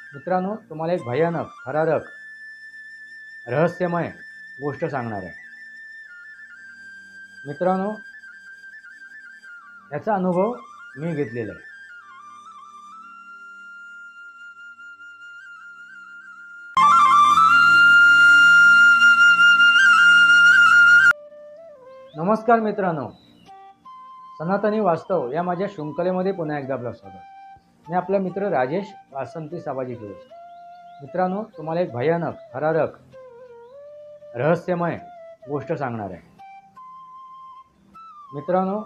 मित्रांनो, तुम्हाला एक भयानक, थरारक, रहस्यमय गोष्ट सांगणार आहे. मित्रांनो, याचा अनुभव मी घेतलेला आहे. नमस्कार मित्रांनो, सनातनी वास्तव या माझ्या शृंखलेमध्ये पुन्हा एकदा आपलं स्वागत. मी आपला मित्र राजेश वासंती साबाजी जोशी. मित्रांनो, तुम्हाला एक भयानक, थरारक, रहस्यमय गोष्ट सांगणार आहे. मित्रांनो,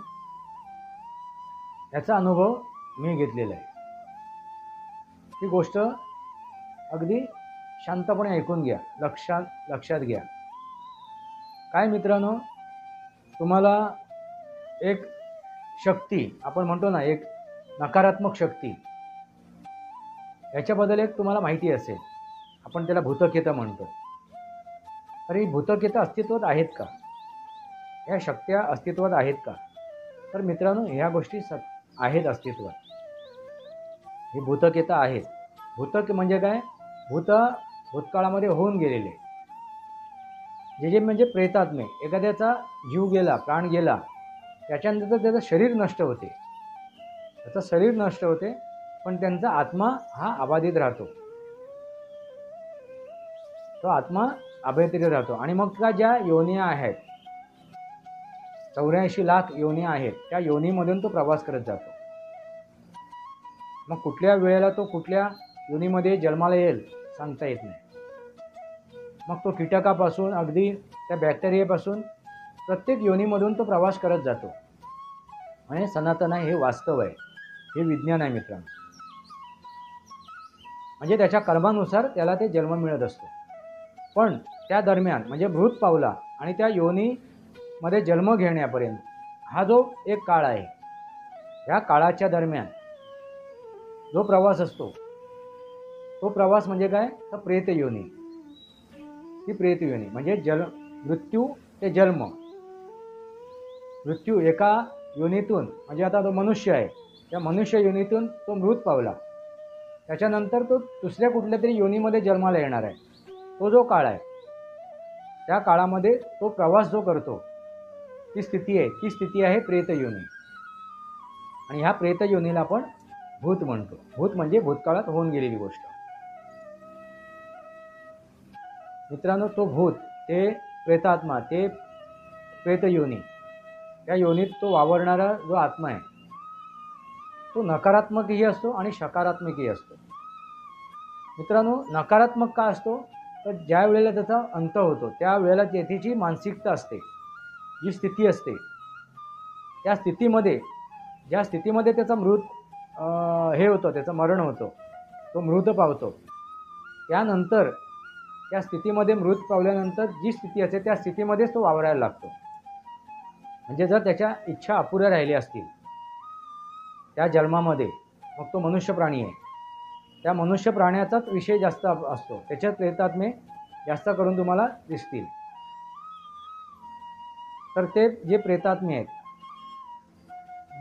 याचा अनुभव मी घेतलेला आहे. ही गोष्ट अगदी शांतपणे ऐकून घ्या, लक्षात घ्या. काय मित्रांनो, तुम्हाला एक शक्ती, आपण म्हणतो ना, एक नकारात्मक शक्ती, याच्याबद्दल एक तुम्हाला माहिती असेल. आपण त्याला भूतकेता म्हणतो. तर ही भूतकेता अस्तित्वात आहेत का? या शक्त्या अस्तित्वात आहेत का? तर मित्रांनो, ह्या गोष्टी आहेत अस्तित्वात. ही भूतकेता आहेत. भूतक म्हणजे काय? भूतकाळामध्ये होऊन गेलेले जे म्हणजे प्रेतात्मे. एखाद्याचा जीव गेला, प्राण गेला, त्याच्यानंतर त्याचं शरीर नष्ट होते. त्याचं शरीर नष्ट होते, पण त्यांचा आत्मा हा अबाधित राहतो. तो आत्मा अभयतेने राहतो. आणि मग का ज्या योनिया आहेत, 84 लाख योनिया आहेत, त्या योनीमधून तो प्रवास करत जातो. मग कुठल्या वेळेला तो कुठल्या योनीमध्ये जन्माला येईल सांगता येत नाही. मग तो कीटकापासून अगदी त्या बॅक्टेरियापासून प्रत्येक योनीमधून तो प्रवास करत जातो. म्हणजे सनातन आहे, हे वास्तव आहे, हे विज्ञान आहे मित्रांनो. म्हणजे त्याच्या कर्मानुसार त्याला ते जन्म मिळत असतो. पण त्या दरम्यान म्हणजे मृत पावला आणि त्या योनीमध्ये जन्म घेण्यापर्यंत हा जो एक काळ आहे, ह्या काळाच्या दरम्यान जो प्रवास असतो, तो प्रवास म्हणजे काय? तर प्रेत योनी. ती प्रेत योनी म्हणजे मृत्यू ते जन्म. मृत्यू एका योनीतून, म्हणजे आता तो मनुष्य आहे, त्या मनुष्य योनीतून तो मृत पावला, त्याच्यानंतर तो दुसऱ्या कुठल्या तरी योनीमध्ये जन्माला येणार आहे. तो जो काळ आहे, त्या काळामध्ये तो प्रवास जो करतो, ती स्थिती आहे प्रेत योनी. आणि ह्या प्रेत योनीला आपण भूत म्हणतो. भूत म्हणजे भूतकाळात होऊन गेलेली गोष्ट. मित्रांनो, तो भूत, ते प्रेतात्मा, ते प्रेत योनी, त्या योनीत तो वावरणारा जो आत्मा आहे, तो नकारात्मकही असतो आणि सकारात्मकही असतो. मित्रांनो, नकारात्मक का असतो? तर ज्या वेळेला त्याचा अंत होतो, त्या वेळेला त्याची मानसिकता असते, जी स्थिती असते, त्या स्थितीमध्ये, ज्या स्थितीमध्ये त्याचा हे होतं, त्याचं मरण होतं, तो मृत पावतो. त्यानंतर त्या स्थितीमध्ये मृत पावल्यानंतर जी स्थिती असते, त्या स्थितीमध्येच तो वावरायला लागतो. म्हणजे जर त्याच्या इच्छा अपुऱ्या राहिल्या असतील त्या जन्मामध्ये, मग तो मनुष्य प्राणी आहे, त्या मनुष्य प्राण्याचाच विषय जास्त असतो. त्याच्यात प्रेतात्मे जास्त करून तुम्हाला दिसतील. तर ते जे प्रेतात्मे आहेत,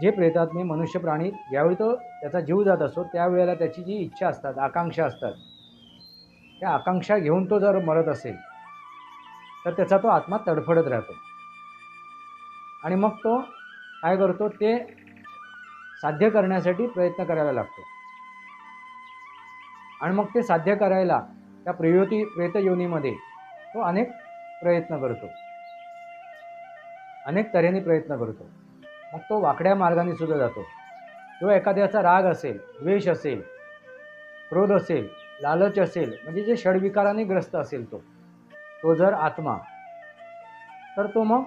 जे प्रेतात्मे मनुष्य प्राणी, ज्यावेळी तो त्याचा जीव जात असतो, त्यावेळेला त्याची जी इच्छा असतात, आकांक्षा असतात, त्या आकांक्षा घेऊन तो जर मरत असेल, तर त्याचा तो आत्मा तडफडत राहतो. आणि मग तो काय करतो? ते साध्य करण्यासाठी प्रयत्न करायला लागतो. आणि मग ते साध्य करायला त्या प्रेत योनीमध्ये तो अनेक प्रयत्न करतो, अनेक तऱ्हेने प्रयत्न करतो. मग तो वाकड्या मार्गाने सुद्धा जातो. किंवा एखाद्याचा राग असेल, द्वेष असेल, क्रोध असेल, लालच असेल, म्हणजे जे षडविकाराने ग्रस्त असेल तो जर आत्मा, तर तो मग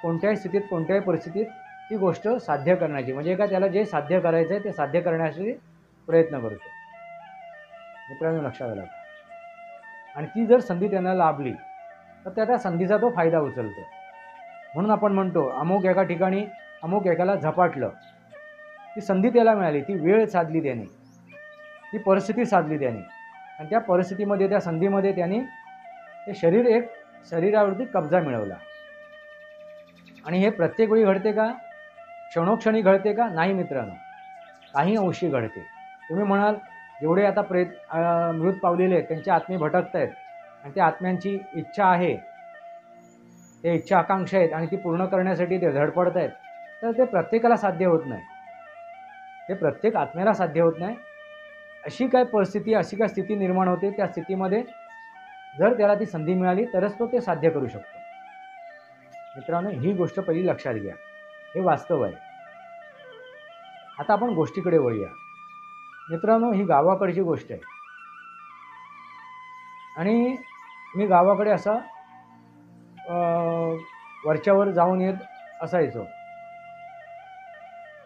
कोणत्याही स्थितीत, कोणत्याही परिस्थितीत ती गोष्ट साध्य करण्याची, म्हणजे का त्याला जे साध्य करायचं आहे ते साध्य करण्यासाठी प्रयत्न करतो. मित्रांनो, लक्षात आलं. आणि ती जर संधी त्यांना लाभली, तर त्या संधीचा तो फायदा उचलतो. म्हणून आपण म्हणतो, अमुक एका ठिकाणी अमुक एकाला झपाटलं, ती संधी त्याला मिळाली, ती वेळ साधली त्याने, ती परिस्थिती साधली त्याने, आणि त्या परिस्थितीमध्ये, त्या संधीमध्ये त्याने ते शरीरावरती कब्जा मिळवला. आणि हे प्रत्येक वेळी घडते का? क्षणोक्षणी घडते का? नाही मित्रांनो, काही अंशी घडते. तुम्ही म्हणाल जेवढे आता मृत पावलेले आहेत त्यांचे आत्मे भटकत आहेत आणि त्या आत्म्यांची इच्छा आहे, ते इच्छा आकांक्षा आहेत आणि ती पूर्ण करण्यासाठी ते धडपडत आहेत, तर ते प्रत्येकाला साध्य होत नाही. ते प्रत्येक आत्म्याला साध्य होत नाही. अशी काय परिस्थिती, अशी काय स्थिती निर्माण होते, त्या स्थितीमध्ये जर त्याला ती संधी मिळाली तरच तो ते साध्य करू शकतो. मित्रांनो, ही गोष्ट पहिली लक्षात घ्या. हे वास्तव आहे. आता आपण गोष्टीकडे वळूया. मित्रांनो, ही गावाकडची गोष्ट आहे आणि मी गावाकडे असा वरच्यावर जाऊन येत असायचो.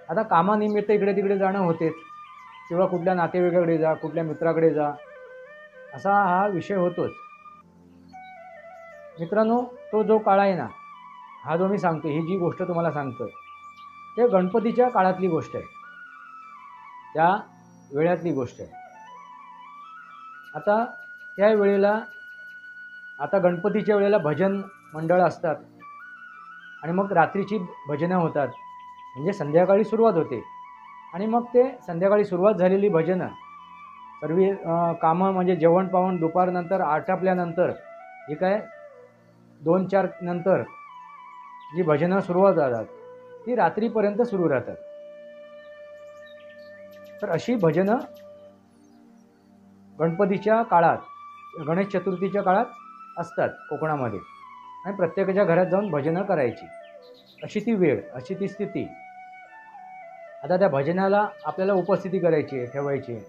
आता कामानिमित्त इकडे तिकडे जाणं होतेच किंवा कुठल्या नातेवाईकाकडे जा, कुठल्या मित्राकडे जा, असा हा विषय होतोच. मित्रांनो, तो जो काळ आहे ना, हा जो मी सांगतो, ही जी गोष्ट तुम्हाला सांगतोय, ते गणपतीच्या काळातली गोष्ट आहे, त्या वेळातली गोष्ट आहे. आता त्या वेळेला, आता गणपतीच्या वेळेला भजन मंडळ असतात आणि मग रात्रीची भजनं होतात. म्हणजे संध्याकाळी सुरुवात होते आणि मग ते संध्याकाळी सुरुवात झालेली भजनं सर्व कामं म्हणजे जेवण पावण दुपारनंतर आटपल्यानंतर जे काय 2-4 नंतर जी भजनं सुरुवात होतात ती रात्रीपर्यंत सुरू राहतात. तर अशी भजनं गणपतीच्या काळात, गणेश चतुर्थीच्या काळात असतात कोकणामध्ये आणि प्रत्येकाच्या घरात जाऊन भजनं करायची. अशी ती वेळ, अशी ती स्थिती. आता त्या भजनाला आपल्याला उपस्थिती करायची आहे, ठेवायची आहे,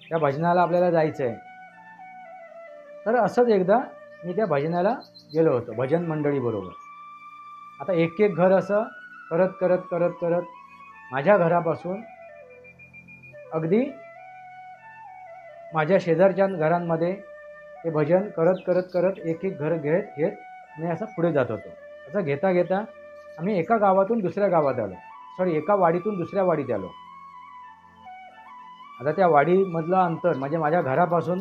त्या भजनाला आपल्याला जायचं आहे. तर असंच एकदा मी त्या भजनाला गेलो होतो भजन मंडळीबरोबर. आता एक एक घर असं करत करत करत करत माझ्या घरापासून अगदी माझ्या शेजारच्या घरांमध्ये ते भजन करत करत करत एक एक घर घेत घेत मी असं पुढे जात होतो. असं घेता घेता आम्ही एका गावातून दुसऱ्या गावात आलो, एका वाडीतून दुसऱ्या वाडीत आलो. आता त्या वाडीमधलं अंतर म्हणजे माझ्या घरापासून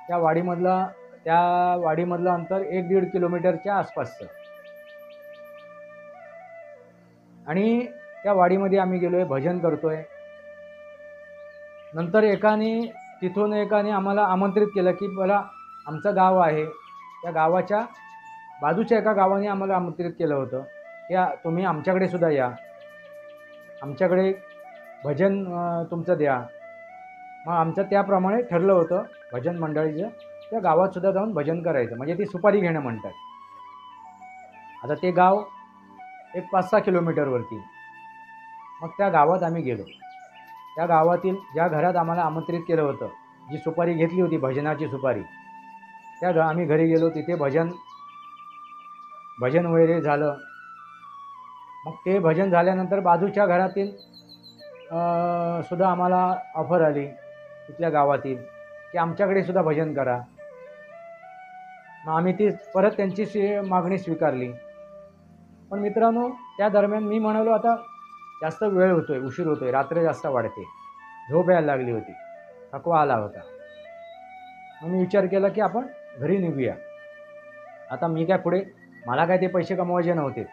त्या वाडीमधलं अंतर 1-1.5 किलोमीटरच्या आसपासचं. आणि त्या वाडीमध्ये आम्ही गेलोय, भजन करतोय. नंतर तिथून एकाने आम्हाला आमंत्रित केलं की मला आमचं गाव आहे, त्या गावाच्या बाजूच्या एका गावाने आम्हाला आमंत्रित केलं होतं की तुम्ही आमच्याकडे सुद्धा या, आमच्याकडे भजन तुमचं द्या. मग आमचं त्याप्रमाणे ठरलं होतं भजन मंडळीचं, त्या गावात सुद्धा जाऊन भजन करायचं, म्हणजे ती सुपारी घेणं म्हणतात. आता ते गाव एक 5-6 किलोमीटरवरती. मग त्या गावात आम्ही गेलो. त्या गावातील ज्या घरात आम्हाला आमंत्रित केलं होतं, जी सुपारी घेतली होती भजनाची सुपारी, आम्ही घरी गेलो. तिथे भजन वगैरे झालं. मग ते भजन झाल्यानंतर बाजूच्या घरातील सुद्धा आम्हाला ऑफर आली तिथल्या गावातील की आमच्याकडे सुद्धा भजन करा. मग आम्ही ती परत त्यांची मागणी स्वीकारली. पण मित्रांनो, त्या दरम्यान मी म्हणालो आता जास्त वेळ होतोय, उशीर होतोय, रात्र जास्त वाढते, झोप यायला लागली होती, थकवा आला होता. मग मी विचार केला की आपण घरी निघूया. आता मी काय पुढे, मला काय ते पैसे कमवायचे नव्हते.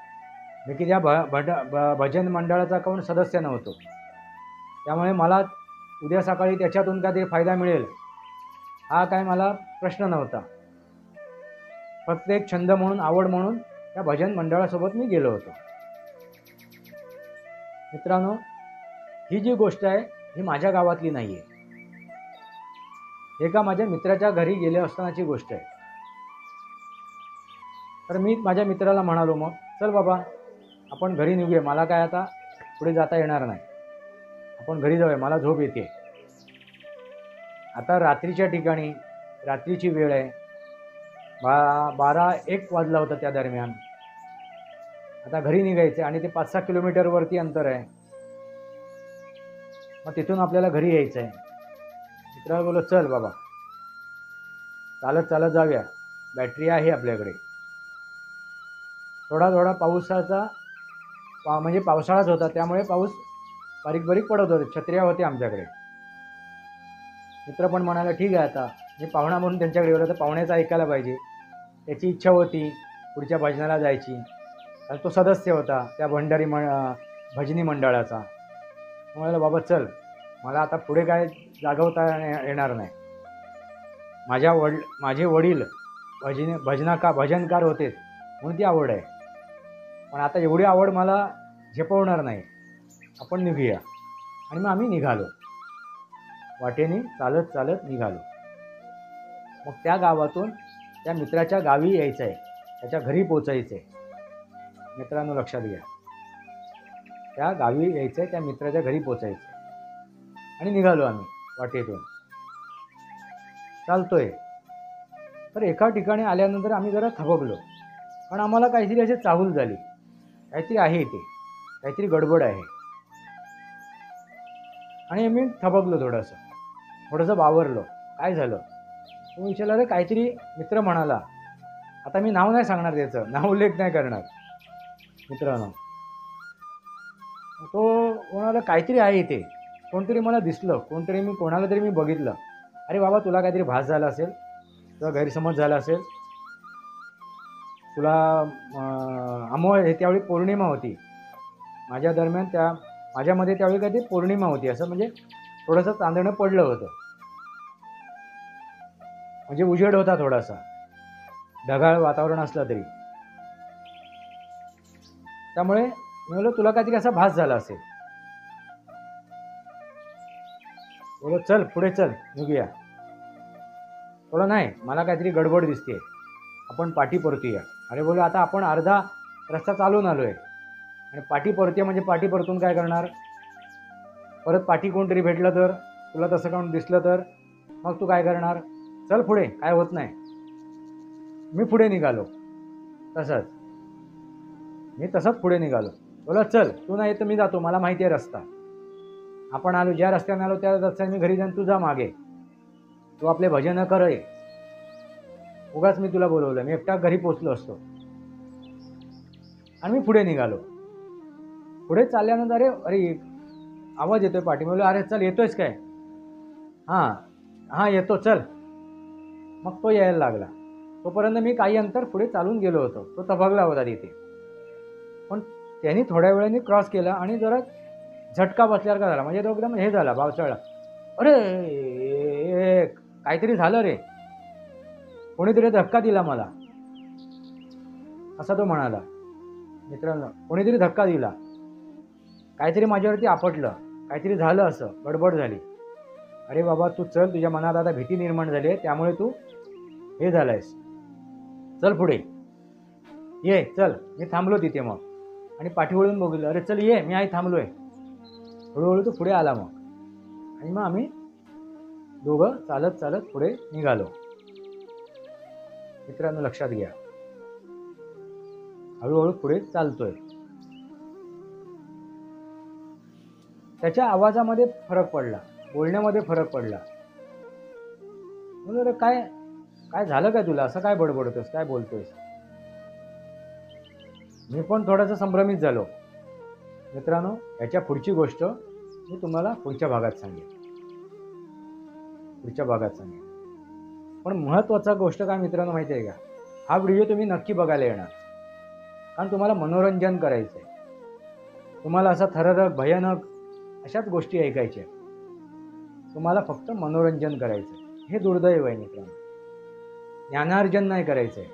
मी की त्या भजन मंडळाचा कोण सदस्य नव्हतो. त्यामुळे मला उद्या सकाळी त्याच्यातून काहीतरी फायदा मिळेल हा काय मला प्रश्न नव्हता. फक्त एक छंद म्हणून, आवड म्हणून त्या भजन मंडळासोबत मी गेलो होतो. मित्रांनो, ही जी गोष्ट आहे ही माझ्या गावातली नाही आहे, एका माझ्या मित्राच्या घरी गेले असतानाची गोष्ट आहे. तर मी माझ्या मित्राला म्हणालो, मग चल बाबा आपण घरी निघूया, मला काय आता पुढे जाता येणार नाही, आपण घरी जाऊया, मला झोप येते. आता रात्रीच्या ठिकाणी, रात्रीची वेळ आहे, 12-1 वाजला होता त्या दरम्यान. आता घरी निघायचं आणि ते 5-6 किलोमीटरवरती अंतर आहे. मग तिथून आपल्याला घरी यायचं आहे. मित्राला बोललो, चल बाबा चालत चालत जाऊया, बॅटरी आहे आपल्याकडे. थोडा पावसाचा म्हणजे पावसाळाच होता, त्यामुळे पाऊस बारीक बारीक पडत होते, छत्र्या होत्या आमच्याकडे. मित्र पण म्हणाला ठीक आहे, आता मी पाहुणा म्हणून त्यांच्याकडे गेलो तर पाहुण्याचं ऐकायला पाहिजे. त्याची इच्छा होती पुढच्या भजनाला जायची, कारण तो सदस्य होता त्या भजनी मंडळाचा. म्हणाला बाबा चल, मला आता पुढे काय जागवता येणार नाही. माझे वडील भजनकार होते म्हणून ती आवड आहे. पण आता एवढी आवड मला झेपवणार नाही. आपण निघूया. आणि मग आम्ही निघालो. वाटेने चालत चालत निघालो. मग त्या गावातून त्या मित्राच्या गावी यायचं आहे, त्याच्या घरी पोचायचं आहे. मित्रांनो लक्षात घ्या, त्या गावी यायचं आहे, त्या मित्राच्या घरी पोचायचं आहे. आणि निघालो आम्ही वाटेतून. चालतोय. तर एका ठिकाणी आल्यानंतर आम्ही जरा थबकलो. पण आम्हाला काहीतरी अशी चाहूल झाली, काहीतरी आहे इथे, काहीतरी गडबड आहे. आणि मी थबकलो, थोडंसं बावरलो. काय झालं? तो विचारला, अरे काहीतरी मित्र म्हणाला. आता मी नाव नाही सांगणार, त्याचं नाव उल्लेख नाही करणार मित्रांनो. तो कोणाला काहीतरी आहे इथे, कोणतरी मला दिसलं, कोणाला तरी मी बघितलं. अरे बाबा, तुला काहीतरी भास झाला असेल, तुला गैरसमज झाला असेल, तुला त्यावेळी पौर्णिमा होती माझ्यामध्ये त्यावेळी काहीतरी पौर्णिमा होती, असं म्हणजे थोडंसं चांदणं पडलं होतं, म्हणजे उजेड होता, थोडासा ढगाळ वातावरण असलं तरी. त्यामुळे मी बोललो, तुला काहीतरी असा भास झाला असेल. बोलो, चल पुढे चल, निघूया. बोला, नाही, मला काहीतरी गडबड दिसते, आपण पाठी परतूया. अरे बोलो, आता आपण अर्धा रस्ता चालून आलोय आणि पाठी परतूया म्हणजे पाठी परतून काय करणार? परत पाठी कोणतरी भेटलं तर, तुला तसं कोण दिसलं तर मग तू काय करणार? चल पुढे, काय होत नाही. मी पुढे निघालो. तसंच पुढे निघालो. बोला, चल, तू नाही तर मी जातो, मला माहिती आहे रस्ता. आपण आलो, ज्या रस्त्याने आलो त्या रस्त्याने मी घरी जाईन, तू जा मागे, तू आपले भजन कर. उगाच मी तुला बोलवलं, मी एकटा घरी पोचलो असतो. आणि मी पुढे निघालो. पुढे चालल्यानंतर अरे आवाज येतोय पाठी. म्हणलं, अरे चल, येतोयस काय? हां येतो, चल. मग तो यायला लागला. तोपर्यंत मी काही अंतर पुढे चालून गेलो होतो. तो तबकला होता तिथे. पण त्यांनी थोड्या वेळाने क्रॉस केला आणि जरा झटका बसल्यासारखा झाला, म्हणजे तो एकदम हे झाला, बावचळला. अरे काहीतरी झालं रे, कोणीतरी धक्का दिला मला, असा तो म्हणाला. मित्रांनो, कोणीतरी धक्का दिला, काहीतरी माझ्यावरती आपटलं, काहीतरी झालं, असं गडबड झाली. अरे बाबा, तू चल, तुझ्या मनात आता भीती निर्माण झाली आहे, त्यामुळे तू हे झालायस, चल पुढे ये, चल. मी थांबलो तिथे मग आणि पाठी वळून बघितलं. अरे चल ये, मी थांबलोय. हळूहळू तो पुढे आला मग. आणि मग आम्ही दोघं चालत चालत पुढे निघालो. मित्रांनो लक्षात घ्या, हळूहळू पुढे चालतोय. त्याच्या आवाजामध्ये फरक पडला, बोलण्यामध्ये फरक पडला. अरे काय झालं काय तुला, असं काय बडबडतोस, काय बोलतोयस? मी पण थोडासा संभ्रमित झालो. मित्रांनो, याच्या पुढची गोष्ट मी तुम्हाला पुढच्या भागात सांगेन. पण महत्त्वाचा गोष्ट काय मित्रांनो माहिती आहे का? हा व्हिडिओ तुम्ही नक्की बघायला येणार, कारण तुम्हाला मनोरंजन करायचं आहे. तुम्हाला असा थररक भयानक अशाच गोष्टी ऐकायच्या, तुम्हाला फक्त मनोरंजन करायचं आहे. हे दुर्दैव आहे मित्रांनो, ज्ञानार्जन नाही करायचं आहे.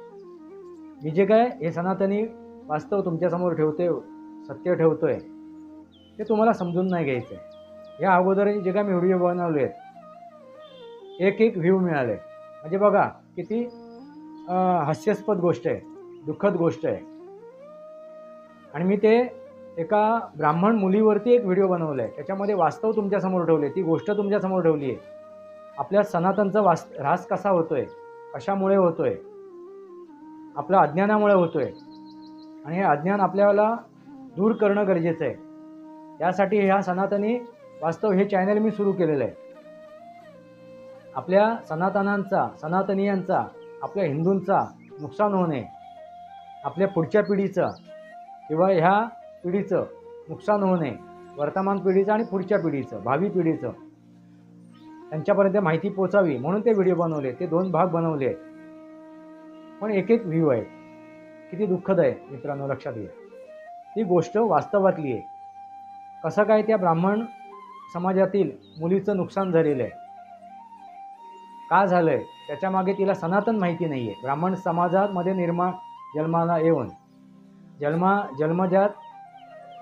मी जे काय हे सनातनी वास्तव तुमच्यासमोर ठेवतोय, सत्य ठेवतोय, ते तुम्हाला समजून नाही घ्यायचं आहे. या अगोदर जे काय मी व्हिडिओ बनवले आहेत, एक व्ह्यू मिळाले, म्हणजे बघा किती हास्यास्पद गोष्ट आहे, दुःखद गोष्ट आहे. आणि मी ते एका ब्राह्मण मुलीवरती एक व्हिडिओ बनवला आहे, त्याच्यामध्ये वास्तव तुमच्यासमोर ठेवले, ती गोष्ट तुमच्यासमोर ठेवली आहे. आपल्या सनातनचा ऱ्हास कसा होतोय, कशामुळे होतोय, आपल्या अज्ञानामुळे होतोय. आणि हे अज्ञान आपल्याला दूर करणं गरजेचं आहे. त्यासाठी ह्या सनातनी वास्तव हे चॅनल मी सुरू केलेलं आहे. आपल्या सनातनीयांचा, आपल्या हिंदूंचा नुकसान होऊ नये, आपल्या पुढच्या पिढीचं किंवा ह्या पिढीचं नुकसान होऊ नये, वर्तमान पिढीचं आणि पुढच्या पिढीचं, भावी पिढीचं, त्यांच्यापर्यंत माहिती पोचावी म्हणून ते व्हिडिओ बनवले. ते 2 भाग बनवले, पण एक व्ह्यू आहे. किती दुःखद आहे मित्रांनो, लक्षात घ्या. ती गोष्ट वास्तवातली आहे. कसं काय त्या ब्राह्मण समाजातील मुलीचं नुकसान झालेलं आहे. का झालं आहे त्याच्यामागे तिला सनातन माहिती नाही आहे. ब्राह्मण समाजामध्ये जन्माला येऊन जन्मजात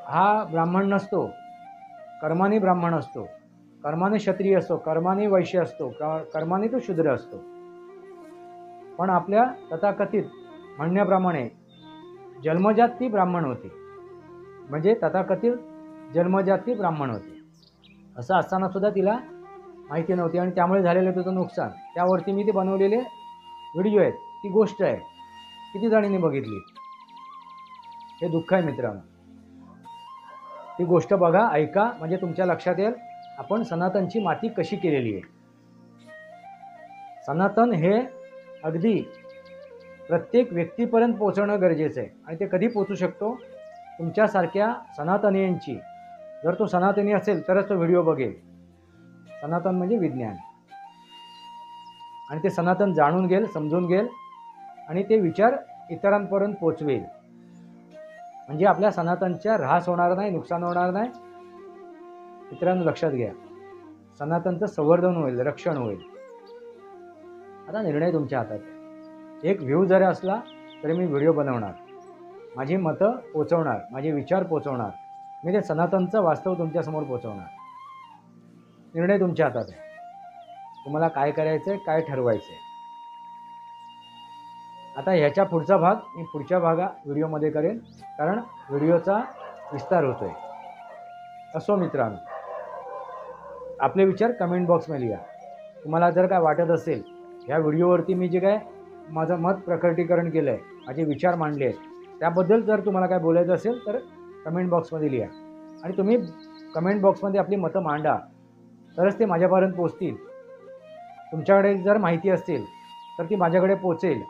हा ब्राह्मण नसतो, कर्माने ब्राह्मण असतो, कर्माने क्षत्रिय असतो, कर्माने वैश्य असतो, कर्माने तो शूद्र असतो. पण आपल्या तथाकथित म्हणण्याप्रमाणे जन्मजात ती ब्राह्मण होती, म्हणजे तथाकथित जन्मजात ती ब्राह्मण होती. असं असताना सुद्धा तिला माहिती नव्हती आणि त्यामुळे झालेलं तुझं नुकसान. त्यावरती मी ते बनवलेले व्हिडिओ आहेत. ती गोष्ट आहे, किती जणींनी बघितली. हे दुःख आहे मित्रांनो. ती गोष्ट बघा, ऐका, म्हणजे तुमच्या लक्षात येईल आपण सनातनची माती कशी केलेली आहे. सनातन हे अगदी प्रत्येक व्यक्तीपर्यंत पोहोचणं गरजेचं आहे. आणि ते कधी पोहोचू शकतो? तुमच्यासारख्या सनातनीयांची, जर तो सनातनी असेल तरच तो व्हिडिओ बघेल. सनातन म्हणजे विज्ञान, आणि ते सनातन जाणून घेईल, समजून घेईल आणि ते विचार इतरांपर्यंत पोचवेल. म्हणजे आपल्या सनातनच्या ऱ्हास होणार नाही, नुकसान होणार नाही. मित्रांनो लक्षात घ्या, सनातनचं संवर्धन होईल, रक्षण होईल. आता निर्णय तुमच्या हातात आहे. एक व्ह्यू जरी असला तरी मी व्हिडिओ बनवणार, माझी मतं पोचवणार, माझे विचार पोचवणार, मी ते सनातनचं वास्तव तुमच्यासमोर पोचवणार. निर्णय तुमच्या हातात आहे. तुम्हाला काय करायचं आहे, काय ठरवायचं आहे. आता ह्याच्या पुढचा भाग मी पुढच्या व्हिडिओमध्ये करेन, कारण व्हिडिओचा विस्तार होतो आहे. असो मित्रांनो, आपले विचार कमेंट बॉक्समध्ये लिहा. तुम्हाला जर काय वाटत असेल, ह्या व्हिडिओवरती मी जे काय माझं मत प्रकटीकरण केलं आहे, माझे विचार मांडले आहेत, त्याबद्दल जर तुम्हाला काय बोलायचं असेल तर कमेंट बॉक्समध्ये लिहा. आणि तुम्ही कमेंट बॉक्समध्ये आपली मतं मांडा, तरच ते माझ्यापर्यंत पोचतील. तुमच्याकडे जर माहिती असतील तर ती माझ्याकडे पोचेल,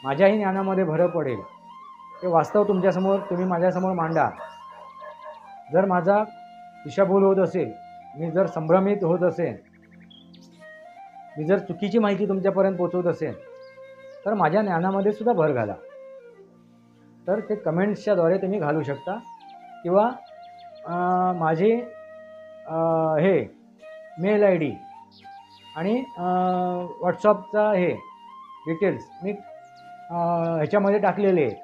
माझ्याही ज्ञानामध्ये भर पडेल. ते वास्तव तुमच्यासमोर, तुम्ही माझ्यासमोर मांडा. जर माझा दिशाभूल होत असेल, मी जर संभ्रमित होत असेल, मी जर चुकीची माहिती तुमच्यापर्यंत पोचवत असेल, तर माझ्या ज्ञानामध्ये सुद्धा भर घाला. तर ते कमेंट्सच्याद्वारे तुम्ही घालू शकता, किंवा माझे हे मेल आय डी आणि व्हॉट्सअपचा हे डिटेल्स मी ह्याच्यामध्ये टाकलेले आहेत.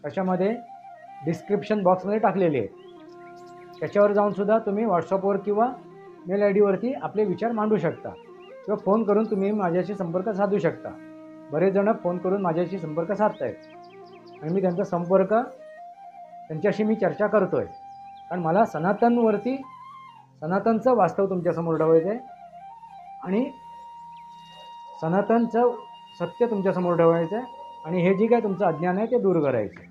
कशामध्ये? डिस्क्रिप्शन बॉक्समध्ये टाकलेले आहेत. त्याच्यावर जाऊन सुद्धा तुम्ही व्हॉट्सअपवर किंवा मेल आय डीवरती आपले विचार मांडू शकता, किंवा फोन करून तुम्ही माझ्याशी संपर्क साधू शकता. बरेच जण फोन करून माझ्याशी संपर्क साधत आहेत आणि मी त्यांच्याशी मी चर्चा करतो आहे. कारण मला सनातनचं वास्तव तुमच्यासमोर ठेवायचं आहे आणि सनातनचं सत्य तुमच्यासमोर ठेवायचं आहे, आणि हे जे काय तुमचं अज्ञान आहे ते दूर करायचं आहे.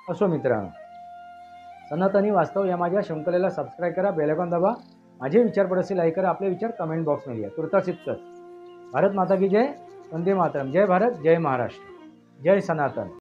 असो मित्रांनो, सनातनी वास्तव या माझ्या शृंखलेला सबस्क्राईब करा, बेल आयकॉन दाबा, माझे विचार पडसे लाईक करा, आपले विचार कमेंट बॉक्समध्ये लिहा. तुर्तास इतकंच. भारत माता की जय, वंदे मातरम. जय भारत, जय महाराष्ट्र, जय सनातन.